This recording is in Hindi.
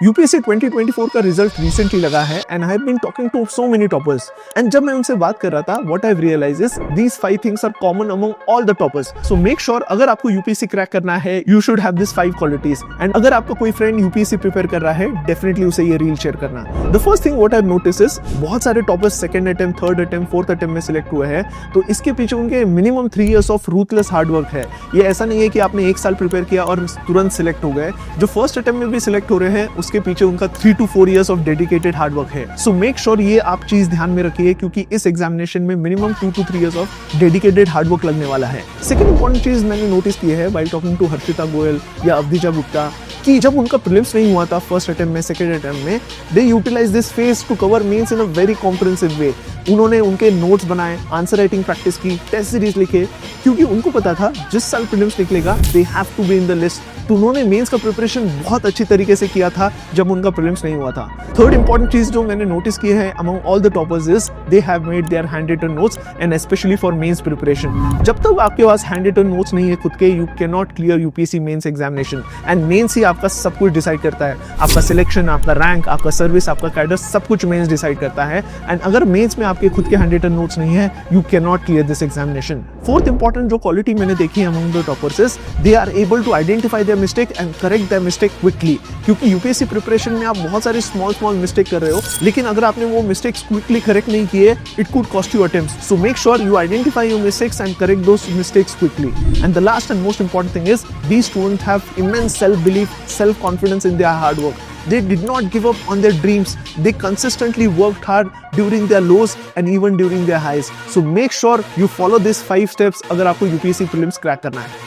यूपीएससी 2024 का रिजल्ट रिसेंटली लगा है and I have been talking to so many toppers and जब मैं उनसे बात कर रहा था what I have realised is these 5 things are common among all the toppers. So make sure अगर आपको यूपीएससी क्रैक करना है you should have this 5 qualities and अगर आपका कोई फ्रेंड यूपीएससी प्रिपेयर कर रहा है डेफिनेटली उसे ये रील शेयर करना। The first thing what I have notice is बहुत सारे toppers second attempt, third attempt, fourth attempt में सिलेक्ट हुए हैं तो इसके पीछे उनके minimum 3 years of ruthless hard work है। ये ऐसा नहीं है कि आपने 1 साल प्रिपेयर किया और तुरंत सिलेक्ट हो गए। जो फर्स्ट अटेम्प्ट में भी सिलेक्ट हो रहे हैं उसके पीछे उनका 3 to 4 years of dedicated hard work है। So make sure ये आप चीज ध्यान में रखिए क्योंकि इस एग्जामिनेशन में minimum 2 to 3 years of dedicated hard work लगने वाला है। सेकंड इंपॉर्टेंट चीज मैंने नोटिस की है while talking to Harshita Goyal या अवधीजा गुप्ता कि जब उनका प्रीलिम्स नहीं हुआ था फर्स्ट अटेम्प्ट में, सेकंड अटेम्प्ट में, they utilize this phase to cover mains in a very comprehensive way. उन्होंने उनके नोट्स बनाए, आंसर राइटिंग प्रैक्टिस की, टेस्ट सीरीज लिखे क्योंकि उनको पता था जिस साल प्रीलिम्स निकलेगा they have to be in the list. तो उन्होंने मेंस का प्रिपरेशन बहुत अच्छी तरीके से किया था जब उनका प्रीलिम्स नहीं हुआ था। थर्ड इंपॉर्टेंट चीज जो मैंने नोटिस की है among all the toppers is they have made their hand written notes and specially for mains preparation. जब तक आपके पास हैंड रिटन नोट्स नहीं है खुद के, you can not clear UPSC mains examination and mains ही आपका सब कुछ डिसाइड करता है। आपका सिलेक्शन, आपका रैंक, आपका सर्विस, आपका कैडर, सब कुछ मेंस डिसाइड करता है एंड अगर मेंस में आपके खुद के हैंड रिटन नोट्स नहीं है you can not clear this examination. Fourth important जो क्वालिटी मैंने देखी है among the toppers is they are able to identify their mistake and correct their mistake quickly. क्योंकि यूपीएससी प्रिपरेशन में आप बहुत सारे स्मॉल मिस्टेक कर रहे हो लेकिन अगर आपने वो मिस्टेक्स क्विकली करेक्ट नहीं किए it could cost you attempts. So make sure you identify your mistakes and correct those mistakes quickly. And the last and most important thing is these students have immense self-belief, self-confidence in their hard work. They did not give up on their dreams. They consistently worked hard during their lows and even during their highs. So make sure you follow these 5 steps अगर आपको UPSC prelims crack करना है।